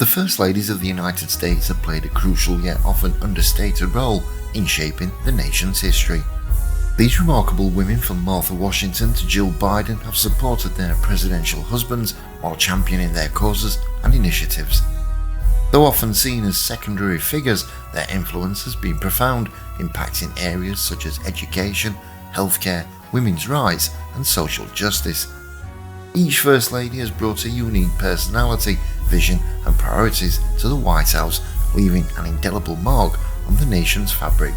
The First Ladies of the United States have played a crucial yet often understated role in shaping the nation's history. These remarkable women, from Martha Washington to Jill Biden, have supported their presidential husbands while championing their causes and initiatives. Though often seen as secondary figures, their influence has been profound, impacting areas such as education, healthcare, women's rights, and social justice. Each First Lady has brought a unique personality, vision, and priorities to the White House, leaving an indelible mark on the nation's fabric.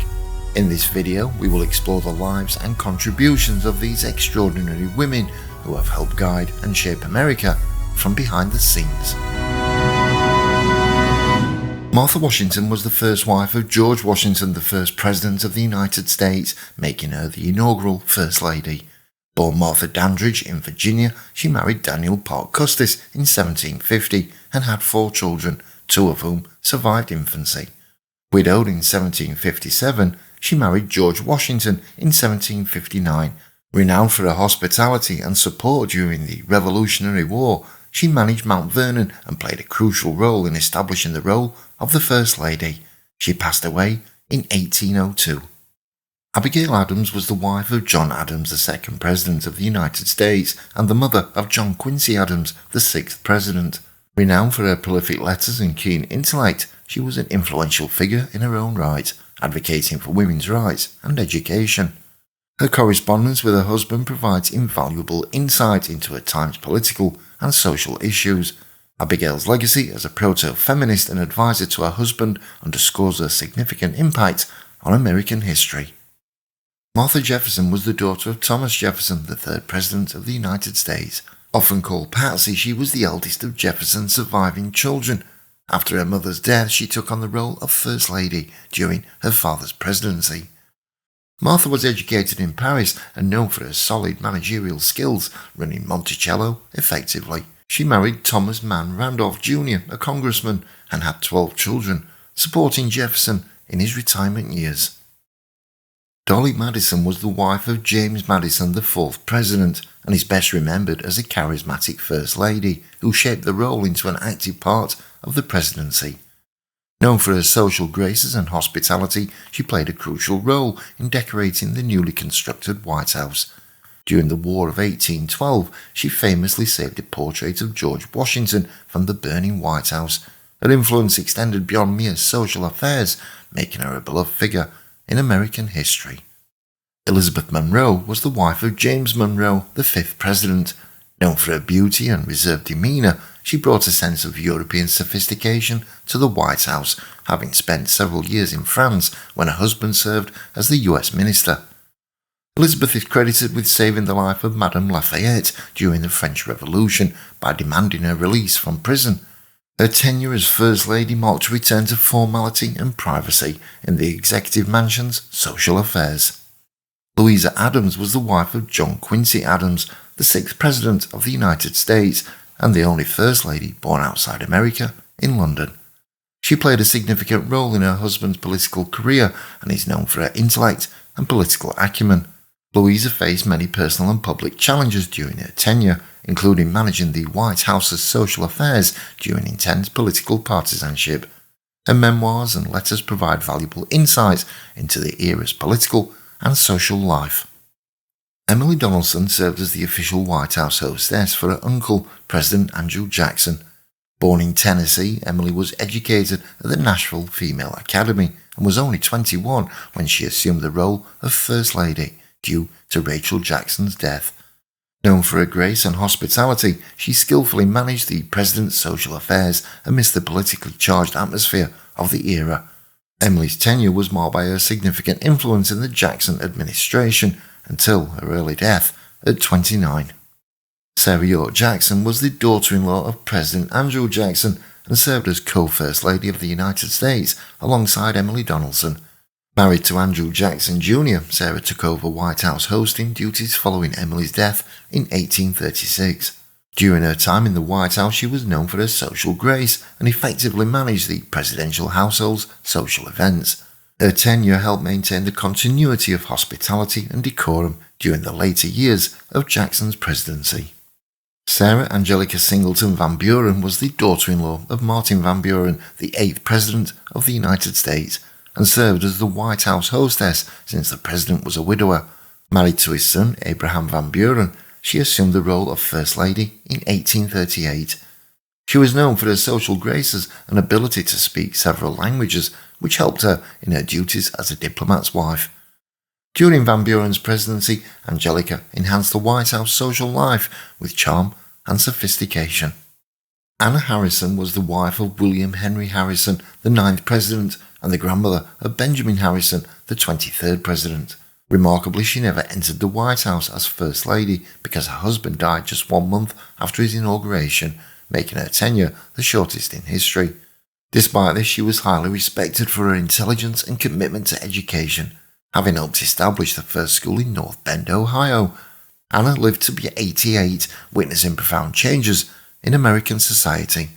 In this video, we will explore the lives and contributions of these extraordinary women who have helped guide and shape America from behind the scenes. Martha Washington was the first wife of George Washington, the first President of the United States, making her the inaugural First Lady. Born Martha Dandridge in Virginia, she married Daniel Parke Custis in 1750 and had 4 children, 2 of whom survived infancy. Widowed in 1757, she married George Washington in 1759. Renowned for her hospitality and support during the Revolutionary War, she managed Mount Vernon and played a crucial role in establishing the role of the First Lady. She passed away in 1802. Abigail Adams was the wife of John Adams, the 2nd President of the United States, and the mother of John Quincy Adams, the 6th President. Renowned for her prolific letters and keen intellect, she was an influential figure in her own right, advocating for women's rights and education. Her correspondence with her husband provides invaluable insight into her time's political and social issues. Abigail's legacy as a proto-feminist and advisor to her husband underscores her significant impact on American history. Martha Jefferson was the daughter of Thomas Jefferson, the 3rd President of the United States. Often called Patsy, she was the eldest of Jefferson's surviving children. After her mother's death, she took on the role of First Lady during her father's presidency. Martha was educated in Paris and known for her solid managerial skills, running Monticello effectively. She married Thomas Mann Randolph Jr., a congressman, and had 12 children, supporting Jefferson in his retirement years. Dolly Madison was the wife of James Madison, the 4th President, and is best remembered as a charismatic First Lady who shaped the role into an active part of the presidency. Known for her social graces and hospitality, she played a crucial role in decorating the newly constructed White House. During the War of 1812, she famously saved a portrait of George Washington from the burning White House. Her influence extended beyond mere social affairs, making her a beloved figure in American history. Elizabeth Monroe was the wife of James Monroe, the 5th President. Known for her beauty and reserved demeanour, she brought a sense of European sophistication to the White House, having spent several years in France when her husband served as the US Minister. Elizabeth is credited with saving the life of Madame Lafayette during the French Revolution by demanding her release from prison. Her tenure as First Lady marked a return to formality and privacy in the Executive Mansion's social affairs. Louisa Adams was the wife of John Quincy Adams, the 6th President of the United States, and the only First Lady born outside America in London. She played a significant role in her husband's political career and is known for her intellect and political acumen. Louisa faced many personal and public challenges during her tenure, including managing the White House's social affairs during intense political partisanship. Her memoirs and letters provide valuable insights into the era's political and social life. Emily Donaldson served as the official White House hostess for her uncle, President Andrew Jackson. Born in Tennessee, Emily was educated at the Nashville Female Academy and was only 21 when she assumed the role of First Lady due to Rachel Jackson's death. Known for her grace and hospitality, she skillfully managed the president's social affairs amidst the politically charged atmosphere of the era. Emily's tenure was marked by her significant influence in the Jackson administration until her early death at 29. Sarah York Jackson was the daughter-in-law of President Andrew Jackson and served as co-First Lady of the United States alongside Emily Donaldson. Married to Andrew Jackson Jr., Sarah took over White House hosting duties following Emily's death in 1836. During her time in the White House, she was known for her social grace and effectively managed the presidential household's social events. Her tenure helped maintain the continuity of hospitality and decorum during the later years of Jackson's presidency. Sarah Angelica Singleton Van Buren was the daughter-in-law of Martin Van Buren, the 8th President of the United States, and served as the White House hostess since the President was a widower. Married to his son, Abraham Van Buren, she assumed the role of First Lady in 1838. She was known for her social graces and ability to speak several languages, which helped her in her duties as a diplomat's wife. During Van Buren's presidency, Angelica enhanced the White House social life with charm and sophistication. Anna Harrison was the wife of William Henry Harrison, the 9th President, and the grandmother of Benjamin Harrison, the 23rd President. Remarkably, she never entered the White House as First Lady because her husband died just 1 month after his inauguration, making her tenure the shortest in history. Despite this, she was highly respected for her intelligence and commitment to education, having helped establish the first school in North Bend, Ohio. Anna lived to be 88, witnessing profound changes in American society.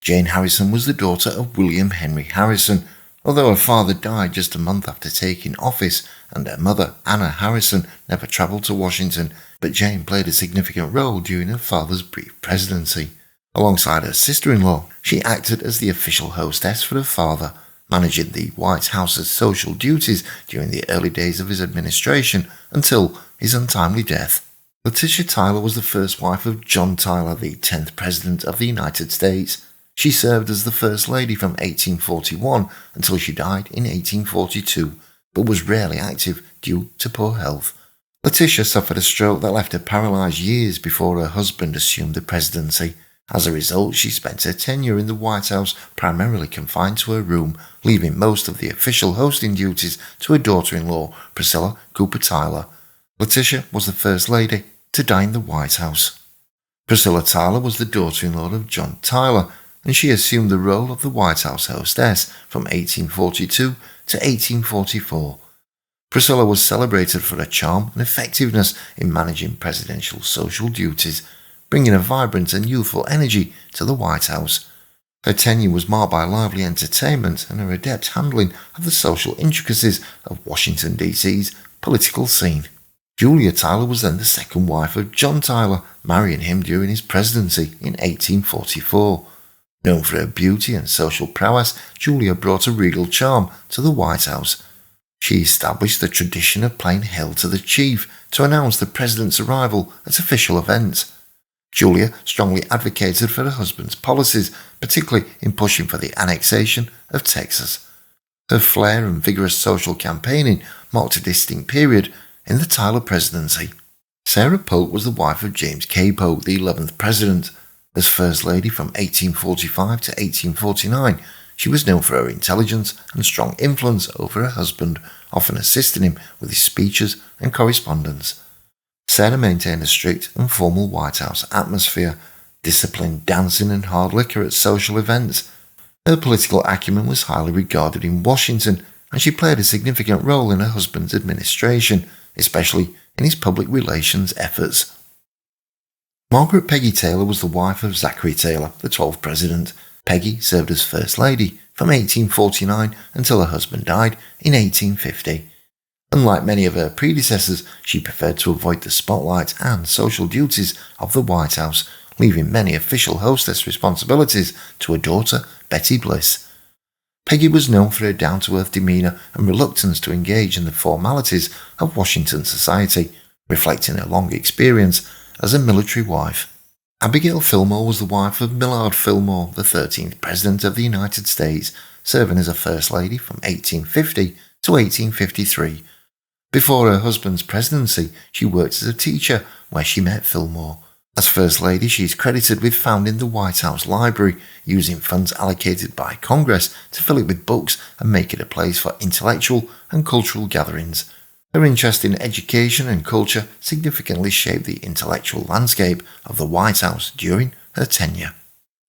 Jane Harrison was the daughter of William Henry Harrison, although her father died just a month after taking office, and her mother, Anna Harrison, never travelled to Washington, but Jane played a significant role during her father's brief presidency. Alongside her sister-in-law, she acted as the official hostess for her father, managing the White House's social duties during the early days of his administration until his untimely death. Letitia Tyler was the first wife of John Tyler, the 10th President of the United States. She served as the First Lady from 1841 until she died in 1842, but was rarely active due to poor health. Letitia suffered a stroke that left her paralysed years before her husband assumed the presidency. As a result, she spent her tenure in the White House primarily confined to her room, leaving most of the official hosting duties to her daughter-in-law, Priscilla Cooper Tyler. Letitia was the First Lady to die in the White House. Priscilla Tyler was the daughter-in-law of John Tyler, and she assumed the role of the White House hostess from 1842 to 1844. Priscilla was celebrated for her charm and effectiveness in managing presidential social duties, bringing a vibrant and youthful energy to the White House. Her tenure was marked by lively entertainment and her adept handling of the social intricacies of Washington, D.C.'s political scene. Julia Tyler was then the second wife of John Tyler, marrying him during his presidency in 1844. Known for her beauty and social prowess, Julia brought a regal charm to the White House. She established the tradition of playing Hail to the Chief to announce the president's arrival at official events. Julia strongly advocated for her husband's policies, particularly in pushing for the annexation of Texas. Her flair and vigorous social campaigning marked a distinct period in the Tyler presidency. Sarah Polk was the wife of James K. Polk, the 11th President. As First Lady from 1845 to 1849, she was known for her intelligence and strong influence over her husband, often assisting him with his speeches and correspondence. Sarah maintained a strict and formal White House atmosphere, disciplined dancing and hard liquor at social events. Her political acumen was highly regarded in Washington, and she played a significant role in her husband's administration, especially in his public relations efforts. Margaret Peggy Taylor was the wife of Zachary Taylor, the 12th President. Peggy served as First Lady from 1849 until her husband died in 1850. Unlike many of her predecessors, she preferred to avoid the spotlight and social duties of the White House, leaving many official hostess responsibilities to her daughter, Betty Bliss. Peggy was known for her down-to-earth demeanour and reluctance to engage in the formalities of Washington society, reflecting her long experience as a military wife. Abigail Fillmore was the wife of Millard Fillmore, the 13th President of the United States, serving as a First Lady from 1850 to 1853. Before her husband's presidency, she worked as a teacher, where she met Fillmore. As First Lady, she is credited with founding the White House Library, using funds allocated by Congress to fill it with books and make it a place for intellectual and cultural gatherings. Her interest in education and culture significantly shaped the intellectual landscape of the White House during her tenure.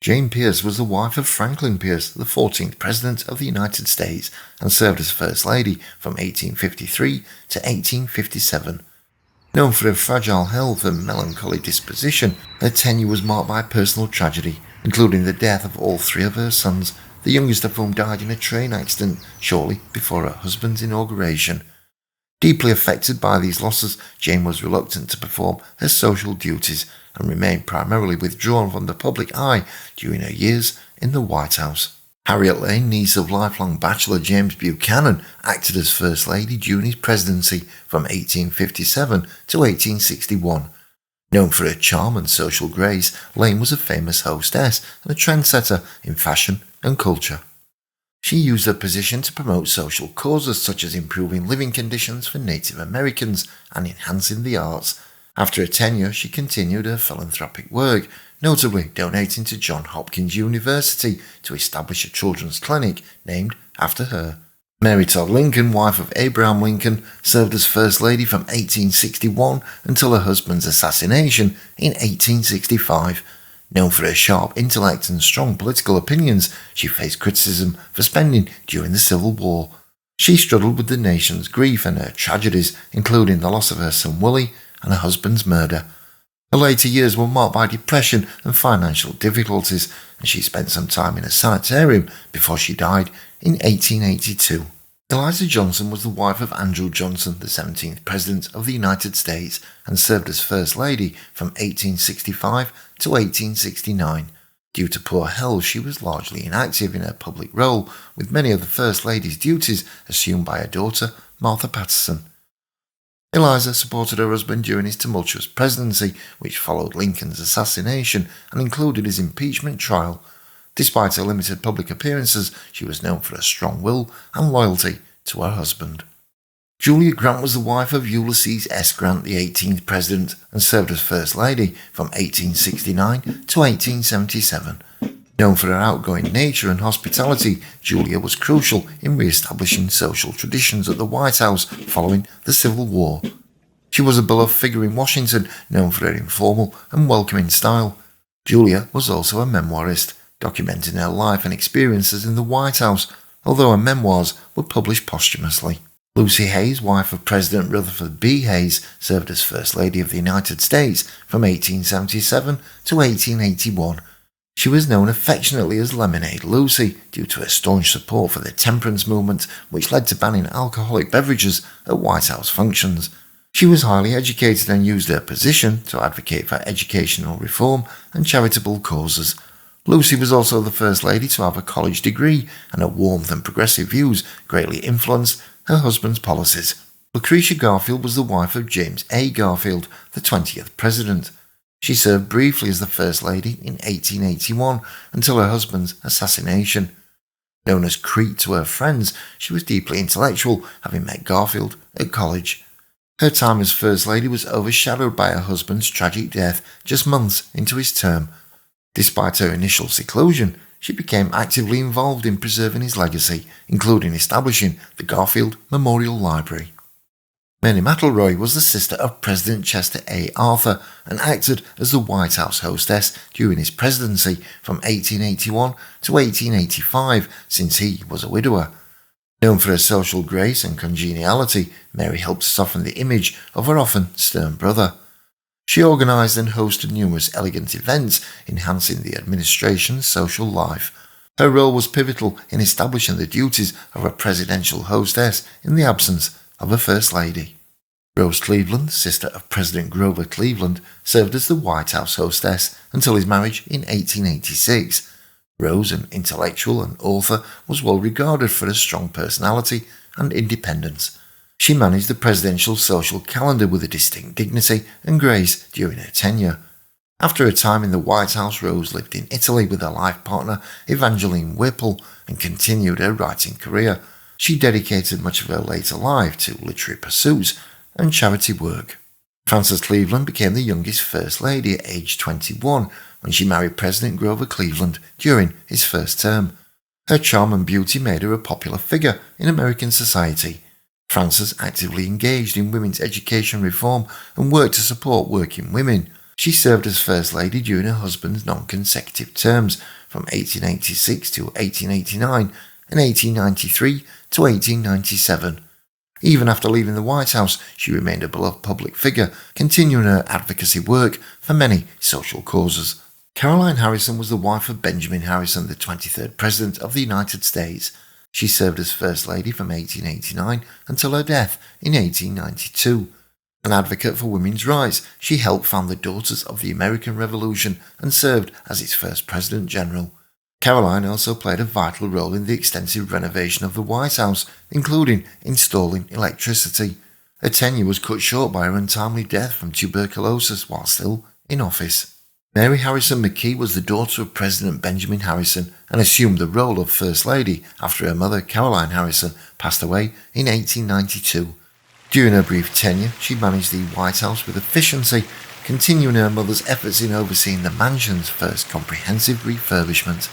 Jane Pierce was the wife of Franklin Pierce, the 14th President of the United States, and served as First Lady from 1853 to 1857. Known for her fragile health and melancholy disposition, her tenure was marked by personal tragedy, including the death of all three of her sons, the youngest of whom died in a train accident shortly before her husband's inauguration. Deeply affected by these losses, Jane was reluctant to perform her social duties and remained primarily withdrawn from the public eye during her years in the White House. Harriet Lane, niece of lifelong bachelor James Buchanan, acted as First Lady during his presidency from 1857 to 1861. Known for her charm and social grace, Lane was a famous hostess and a trendsetter in fashion and culture. She used her position to promote social causes such as improving living conditions for Native Americans and enhancing the arts. After her tenure, she continued her philanthropic work, notably donating to Johns Hopkins University to establish a children's clinic named after her. Mary Todd Lincoln, wife of Abraham Lincoln, served as First Lady from 1861 until her husband's assassination in 1865. Known for her sharp intellect and strong political opinions, she faced criticism for spending during the Civil War. She struggled with the nation's grief and her tragedies, including the loss of her son Willie and her husband's murder. Her later years were marked by depression and financial difficulties, and she spent some time in a sanitarium before she died in 1882. Eliza Johnson was the wife of Andrew Johnson, the 17th President of the United States, and served as First Lady from 1865 to 1869. Due to poor health, she was largely inactive in her public role, with many of the First Lady's duties assumed by her daughter, Martha Patterson. Eliza supported her husband during his tumultuous presidency, which followed Lincoln's assassination and included his impeachment trial. Despite her limited public appearances, she was known for her strong will and loyalty to her husband. Julia Grant was the wife of Ulysses S. Grant, the 18th President, and served as First Lady from 1869 to 1877. Known for her outgoing nature and hospitality, Julia was crucial in re-establishing social traditions at the White House following the Civil War. She was a beloved figure in Washington, known for her informal and welcoming style. Julia was also a memoirist, documenting her life and experiences in the White House, although her memoirs were published posthumously. Lucy Hayes, wife of President Rutherford B. Hayes, served as First Lady of the United States from 1877 to 1881. She was known affectionately as Lemonade Lucy due to her staunch support for the temperance movement, which led to banning alcoholic beverages at White House functions. She was highly educated and used her position to advocate for educational reform and charitable causes. Lucy was also the First Lady to have a college degree, and her warmth and progressive views greatly influenced her husband's policies. Lucretia Garfield was the wife of James A. Garfield, the 20th President. She served briefly as the First Lady in 1881 until her husband's assassination. Known as Crete to her friends, she was deeply intellectual, having met Garfield at college. Her time as First Lady was overshadowed by her husband's tragic death just months into his term. Despite her initial seclusion, she became actively involved in preserving his legacy, including establishing the Garfield Memorial Library. Minnie McElroy was the sister of President Chester A. Arthur and acted as the White House hostess during his presidency from 1881 to 1885, since he was a widower. Known for her social grace and congeniality, Mary helped soften the image of her often stern brother. She organized and hosted numerous elegant events, enhancing the administration's social life. Her role was pivotal in establishing the duties of a presidential hostess in the absence of a First Lady. Rose Cleveland, sister of President Grover Cleveland, served as the White House hostess until his marriage in 1886. Rose, an intellectual and author, was well regarded for her strong personality and independence. She managed the presidential social calendar with a distinct dignity and grace during her tenure. After her time in the White House, Rose lived in Italy with her life partner Evangeline Whipple and continued her writing career. She dedicated much of her later life to literary pursuits and charity work. Frances Cleveland became the youngest First Lady at age 21 when she married President Grover Cleveland during his first term. Her charm and beauty made her a popular figure in American society. Frances actively engaged in women's education reform and worked to support working women. She served as First Lady during her husband's non-consecutive terms from 1886 to 1889 and 1893 to 1897. Even after leaving the White House, she remained a beloved public figure, continuing her advocacy work for many social causes. Caroline Harrison was the wife of Benjamin Harrison, the 23rd President of the United States. She served as First Lady from 1889 until her death in 1892. An advocate for women's rights, she helped found the Daughters of the American Revolution and served as its first President General. Caroline also played a vital role in the extensive renovation of the White House, including installing electricity. Her tenure was cut short by her untimely death from tuberculosis while still in office. Mary Harrison McKee was the daughter of President Benjamin Harrison and assumed the role of First Lady after her mother Caroline Harrison passed away in 1892. During her brief tenure, she managed the White House with efficiency, continuing her mother's efforts in overseeing the mansion's first comprehensive refurbishment.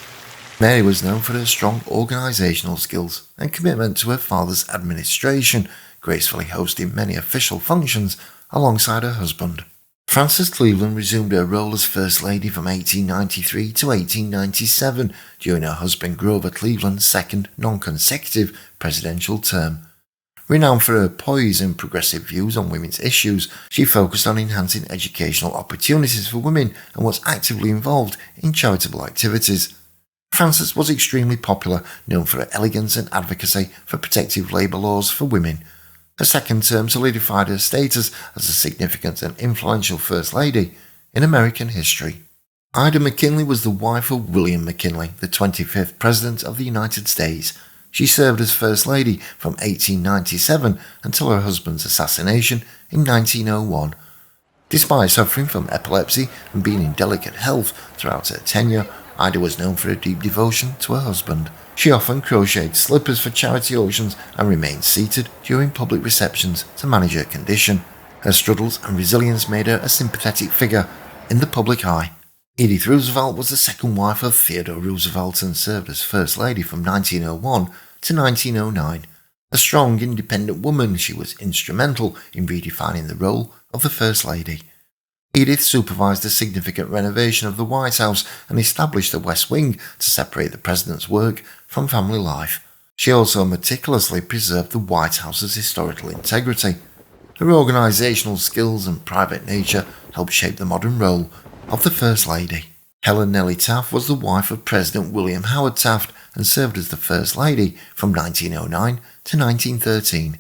Mary was known for her strong organisational skills and commitment to her father's administration, gracefully hosting many official functions alongside her husband. Frances Cleveland resumed her role as First Lady from 1893 to 1897 during her husband Grover Cleveland's second non-consecutive presidential term. Renowned for her poise and progressive views on women's issues, she focused on enhancing educational opportunities for women and was actively involved in charitable activities. Frances was extremely popular, known for her elegance and advocacy for protective labour laws for women. Her second term solidified her status as a significant and influential First Lady in American history. Ida McKinley was the wife of William McKinley, the 25th President of the United States. She served as First Lady from 1897 until her husband's assassination in 1901. Despite suffering from epilepsy and being in delicate health throughout her tenure, Ida was known for her deep devotion to her husband. She often crocheted slippers for charity auctions and remained seated during public receptions to manage her condition. Her struggles and resilience made her a sympathetic figure in the public eye. Edith Roosevelt was the second wife of Theodore Roosevelt and served as First Lady from 1901 to 1909. A strong, independent woman, she was instrumental in redefining the role of the First Lady. Edith supervised a significant renovation of the White House and established the West Wing to separate the President's work from family life. She also meticulously preserved the White House's historical integrity. Her organisational skills and private nature helped shape the modern role of the First Lady. Helen Nellie Taft was the wife of President William Howard Taft and served as the First Lady from 1909 to 1913.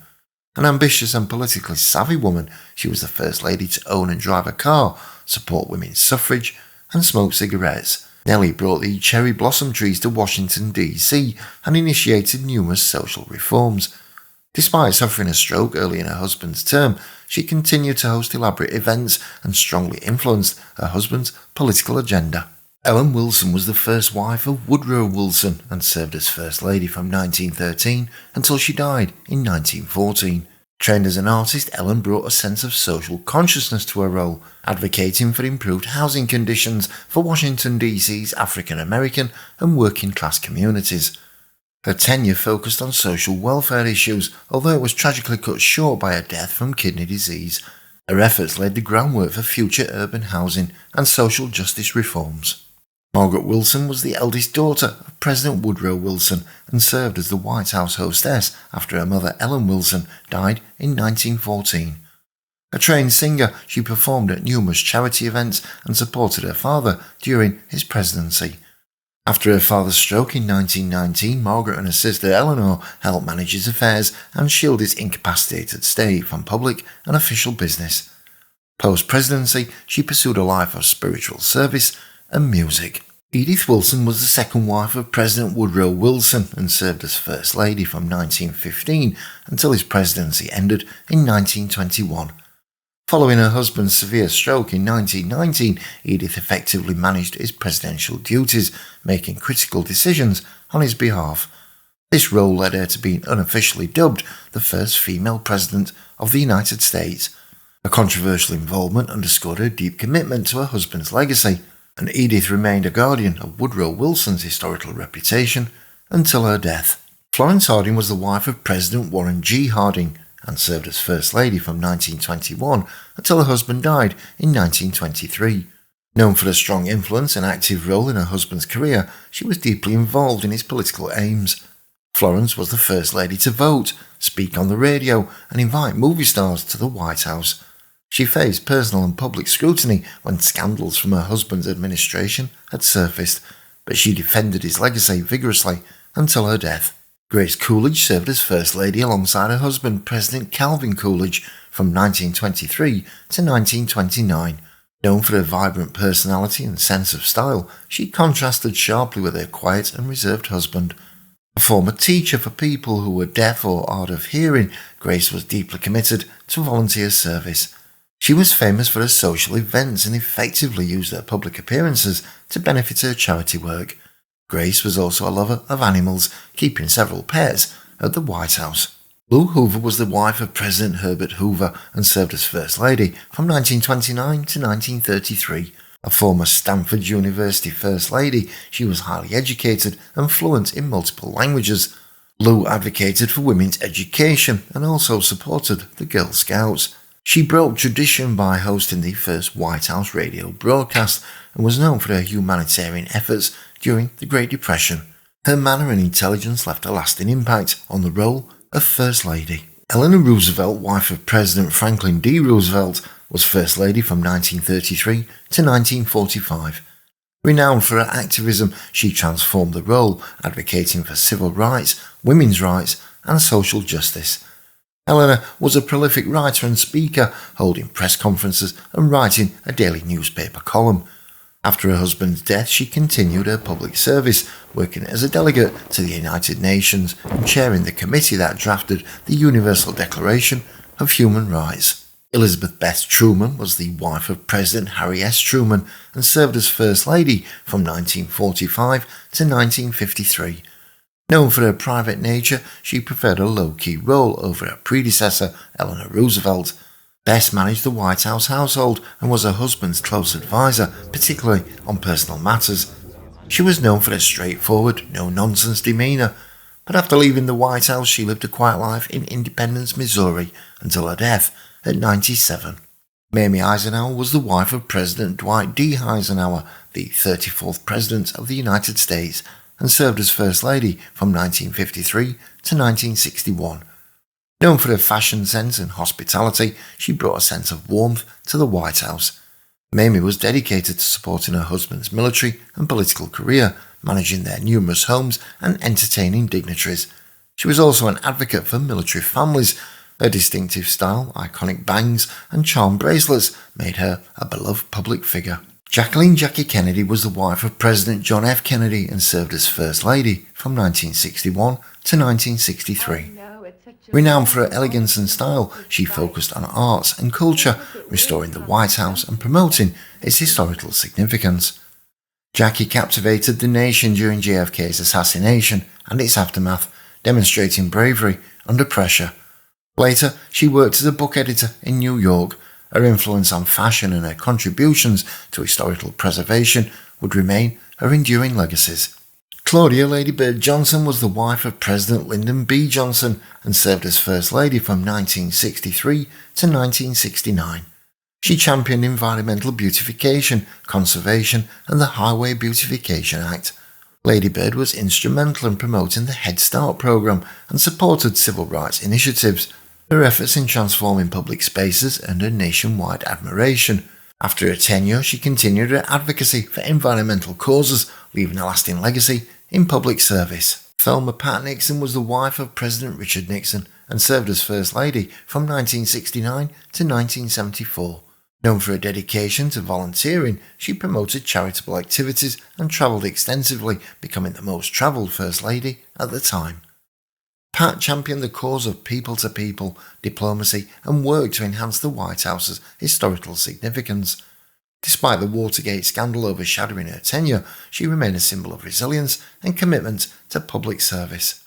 An ambitious and politically savvy woman, she was the First Lady to own and drive a car, support women's suffrage, and smoke cigarettes. Nellie brought the cherry blossom trees to Washington, D.C. and initiated numerous social reforms. Despite suffering a stroke early in her husband's term, she continued to host elaborate events and strongly influenced her husband's political agenda. Ellen Wilson was the first wife of Woodrow Wilson and served as First Lady from 1913 until she died in 1914. Trained as an artist, Ellen brought a sense of social consciousness to her role, advocating for improved housing conditions for Washington, D.C.'s African American and working class communities. Her tenure focused on social welfare issues, although it was tragically cut short by her death from kidney disease. Her efforts laid the groundwork for future urban housing and social justice reforms. Margaret Wilson was the eldest daughter of President Woodrow Wilson and served as the White House hostess after her mother Ellen Wilson died in 1914. A trained singer, she performed at numerous charity events and supported her father during his presidency. After her father's stroke in 1919, Margaret and her sister Eleanor helped manage his affairs and shield his incapacitated state from public and official business. Post-presidency, she pursued a life of spiritual service and music. Edith Wilson was the second wife of President Woodrow Wilson and served as First Lady from 1915 until his presidency ended in 1921. Following her husband's severe stroke in 1919, Edith effectively managed his presidential duties, making critical decisions on his behalf. This role led her to being unofficially dubbed the first female president of the United States. A controversial involvement underscored her deep commitment to her husband's legacy, and Edith remained a guardian of Woodrow Wilson's historical reputation until her death. Florence Harding was the wife of President Warren G. Harding and served as First Lady from 1921 until her husband died in 1923. Known for her strong influence and active role in her husband's career, she was deeply involved in his political aims. Florence was the First Lady to vote, speak on the radio, and invite movie stars to the White House. She faced personal and public scrutiny when scandals from her husband's administration had surfaced, but she defended his legacy vigorously until her death. Grace Coolidge served as First Lady alongside her husband, President Calvin Coolidge, from 1923 to 1929. Known for her vibrant personality and sense of style, she contrasted sharply with her quiet and reserved husband. A former teacher for people who were deaf or hard of hearing, Grace was deeply committed to volunteer service. She was famous for her social events and effectively used her public appearances to benefit her charity work. Grace was also a lover of animals, keeping several pets at the White House. Lou Hoover was the wife of President Herbert Hoover and served as First Lady from 1929 to 1933. A former Stanford University First Lady, she was highly educated and fluent in multiple languages. Lou advocated for women's education and also supported the Girl Scouts. She broke tradition by hosting the first White House radio broadcast and was known for her humanitarian efforts during the Great Depression. Her manner and intelligence left a lasting impact on the role of First Lady. Eleanor Roosevelt, wife of President Franklin D. Roosevelt, was First Lady from 1933 to 1945. Renowned for her activism, she transformed the role, advocating for civil rights, women's rights, and social justice. Eleanor was a prolific writer and speaker, holding press conferences and writing a daily newspaper column. After her husband's death, she continued her public service, working as a delegate to the United Nations and chairing the committee that drafted the Universal Declaration of Human Rights. Elizabeth Beth Truman was the wife of President Harry S. Truman and served as First Lady from 1945 to 1953. Known for her private nature, she preferred a low-key role over her predecessor, Eleanor Roosevelt. Bess managed the White House household and was her husband's close advisor, particularly on personal matters. She was known for her straightforward, no-nonsense demeanour, but after leaving the White House she lived a quiet life in Independence, Missouri, until her death at 97. Mamie Eisenhower was the wife of President Dwight D. Eisenhower, the 34th President of the United States, and served as First Lady from 1953 to 1961. Known for her fashion sense and hospitality, she brought a sense of warmth to the White House. Mamie was dedicated to supporting her husband's military and political career, managing their numerous homes and entertaining dignitaries. She was also an advocate for military families. Her distinctive style, iconic bangs, and charm bracelets made her a beloved public figure. Jacqueline Jackie Kennedy was the wife of President John F. Kennedy and served as First Lady from 1961 to 1963. Renowned for her elegance and style, she focused on arts and culture, restoring the White House and promoting its historical significance. Jackie captivated the nation during JFK's assassination and its aftermath, demonstrating bravery under pressure. Later, she worked as a book editor in New York. Her influence on fashion and her contributions to historical preservation would remain her enduring legacies. Claudia Lady Bird Johnson was the wife of President Lyndon B. Johnson and served as First Lady from 1963 to 1969. She championed environmental beautification, conservation, and the Highway Beautification Act. Lady Bird was instrumental in promoting the Head Start program and supported civil rights initiatives. Her efforts in transforming public spaces earned her nationwide admiration. After her tenure, she continued her advocacy for environmental causes, leaving a lasting legacy in public service. Thelma Pat Nixon was the wife of President Richard Nixon and served as First Lady from 1969 to 1974. Known for her dedication to volunteering, she promoted charitable activities and travelled extensively, becoming the most travelled First Lady at the time. Pat championed the cause of people-to-people diplomacy and worked to enhance the White House's historical significance. Despite the Watergate scandal overshadowing her tenure, she remained a symbol of resilience and commitment to public service.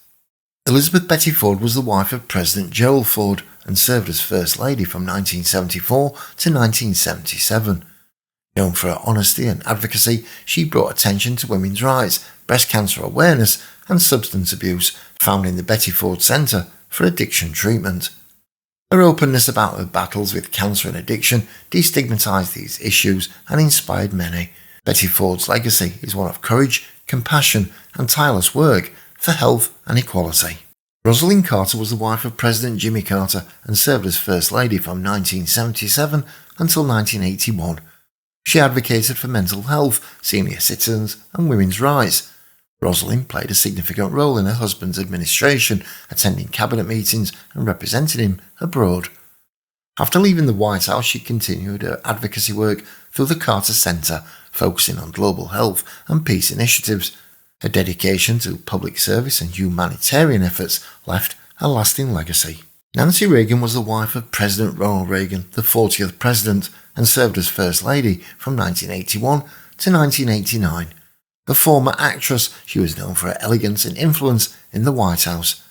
Elizabeth Betty Ford was the wife of President Gerald Ford and served as First Lady from 1974 to 1977. Known for her honesty and advocacy, she brought attention to women's rights, breast cancer awareness, and substance abuse, founding the Betty Ford Center for Addiction Treatment. Her openness about her battles with cancer and addiction destigmatized these issues and inspired many. Betty Ford's legacy is one of courage, compassion, and tireless work for health and equality. Rosalind Carter was the wife of President Jimmy Carter and served as First Lady from 1977 until 1981. She advocated for mental health, senior citizens, and women's rights. Rosalind played a significant role in her husband's administration, attending cabinet meetings and representing him abroad. After leaving the White House, she continued her advocacy work through the Carter Center, focusing on global health and peace initiatives. Her dedication to public service and humanitarian efforts left a lasting legacy. Nancy Reagan was the wife of President Ronald Reagan, the 40th president, and served as First Lady from 1981 to 1989. A former actress, she was known for her elegance and influence in the White House.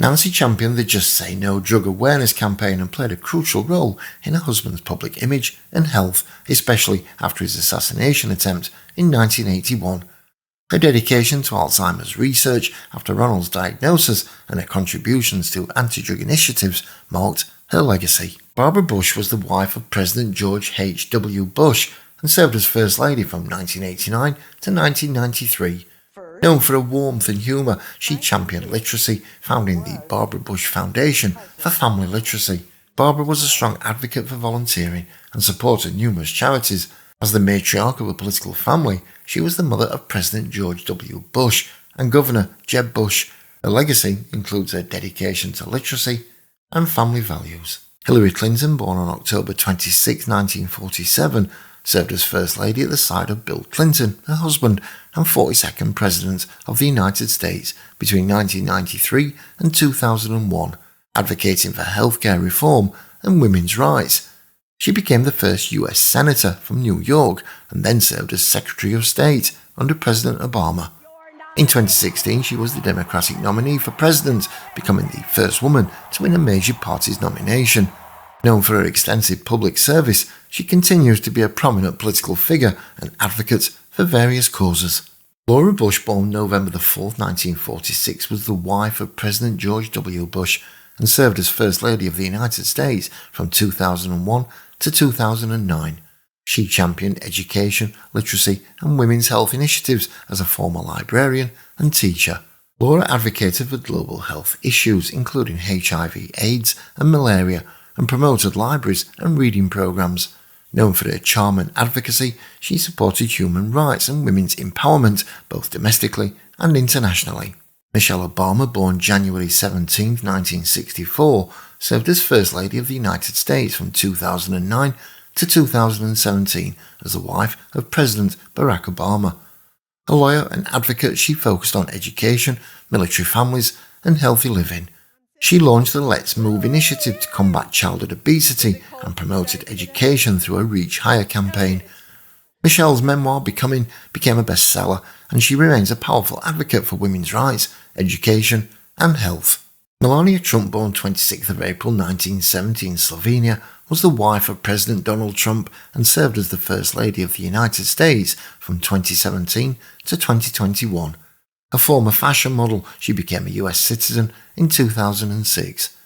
Nancy championed the Just Say No drug awareness campaign and played a crucial role in her husband's public image and health, especially after his assassination attempt in 1981. Her dedication to Alzheimer's research after Ronald's diagnosis and her contributions to anti-drug initiatives marked her legacy. Barbara Bush was the wife of President George H.W. Bush and served as First Lady from 1989 to 1993. Known for her warmth and humour, she championed literacy, founding the Barbara Bush Foundation for Family Literacy. Barbara was a strong advocate for volunteering and supported numerous charities. As the matriarch of a political family, she was the mother of President George W. Bush and Governor Jeb Bush. Her legacy includes her dedication to literacy and family values. Hillary Clinton, born on October 26, 1947, served as First Lady at the side of Bill Clinton, her husband and 42nd President of the United States between 1993 and 2001, advocating for healthcare reform and women's rights. She became the first US Senator from New York and then served as Secretary of State under President Obama. In 2016, she was the Democratic nominee for president, becoming the first woman to win a major party's nomination. Known for her extensive public service, she continues to be a prominent political figure and advocate for various causes. Laura Bush, born November 4, 1946, was the wife of President George W. Bush and served as First Lady of the United States from 2001 to 2009. She championed education, literacy and women's health initiatives as a former librarian and teacher. Laura advocated for global health issues including HIV, AIDS and malaria, and promoted libraries and reading programs. Known for her charm and advocacy, she supported human rights and women's empowerment both domestically and internationally. Michelle Obama, born January 17, 1964, served as First Lady of the United States from 2009 to 2017 as the wife of President Barack Obama. A lawyer and advocate, she focused on education, military families, and healthy living. She launched the Let's Move initiative to combat childhood obesity and promoted education through a Reach Higher campaign. Michelle's memoir Becoming became a bestseller, and she remains a powerful advocate for women's rights, education, and health. Melania Trump, born 26th of April 1970 in Slovenia, was the wife of President Donald Trump and served as the First Lady of the United States from 2017 to 2021. A former fashion model, she became a US citizen in 2006.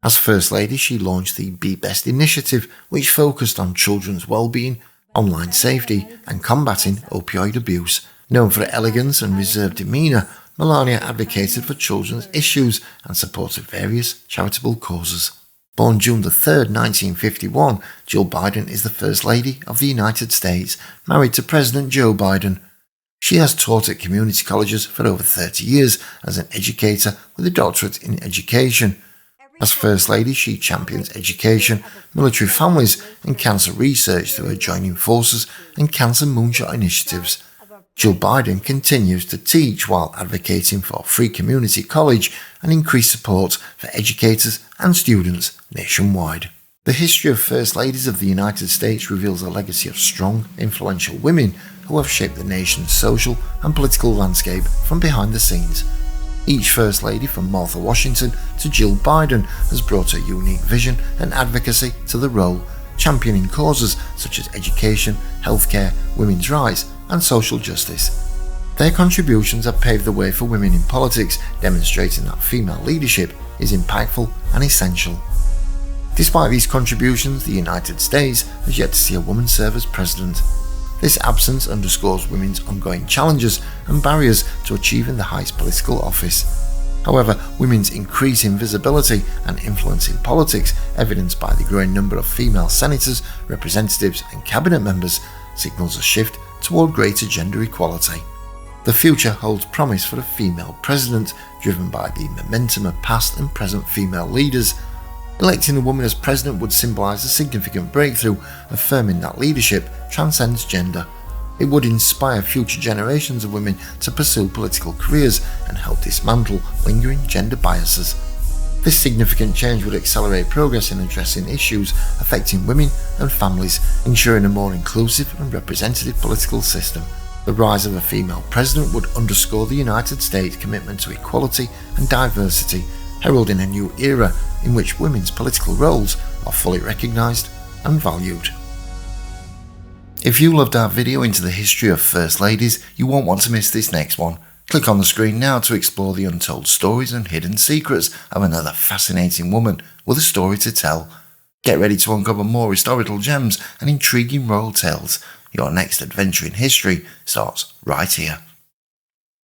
As First Lady, she launched the Be Best initiative, which focused on children's well-being, online safety, and combating opioid abuse. Known for her elegance and reserved demeanour, Melania advocated for children's issues and supported various charitable causes. Born June 3, 1951, Jill Biden is the First Lady of the United States, married to President Joe Biden. She has taught at community colleges for over 30 years as an educator with a doctorate in education. As First Lady, she champions education, military families and cancer research through her Joining Forces and Cancer Moonshot initiatives. Jill Biden continues to teach while advocating for free community college and increased support for educators and students nationwide. The history of First Ladies of the United States reveals a legacy of strong, influential women who have shaped the nation's social and political landscape from behind the scenes. Each First Lady, from Martha Washington to Jill Biden, has brought a unique vision and advocacy to the role, championing causes such as education, healthcare, women's rights, and social justice. Their contributions have paved the way for women in politics, demonstrating that female leadership is impactful and essential. Despite these contributions, the United States has yet to see a woman serve as president. This absence underscores women's ongoing challenges and barriers to achieving the highest political office. However, women's increasing visibility and influence in politics, evidenced by the growing number of female senators, representatives and cabinet members, signals a shift toward greater gender equality. The future holds promise for a female president, driven by the momentum of past and present female leaders. Electing a woman as president would symbolise a significant breakthrough, affirming that leadership transcends gender. It would inspire future generations of women to pursue political careers and help dismantle lingering gender biases. This significant change would accelerate progress in addressing issues affecting women and families, ensuring a more inclusive and representative political system. The rise of a female president would underscore the United States' commitment to equality and diversity, heralding a new era in which women's political roles are fully recognised and valued. If you loved our video into the history of First Ladies, you won't want to miss this next one. Click on the screen now to explore the untold stories and hidden secrets of another fascinating woman with a story to tell. Get ready to uncover more historical gems and intriguing royal tales. Your next adventure in history starts right here.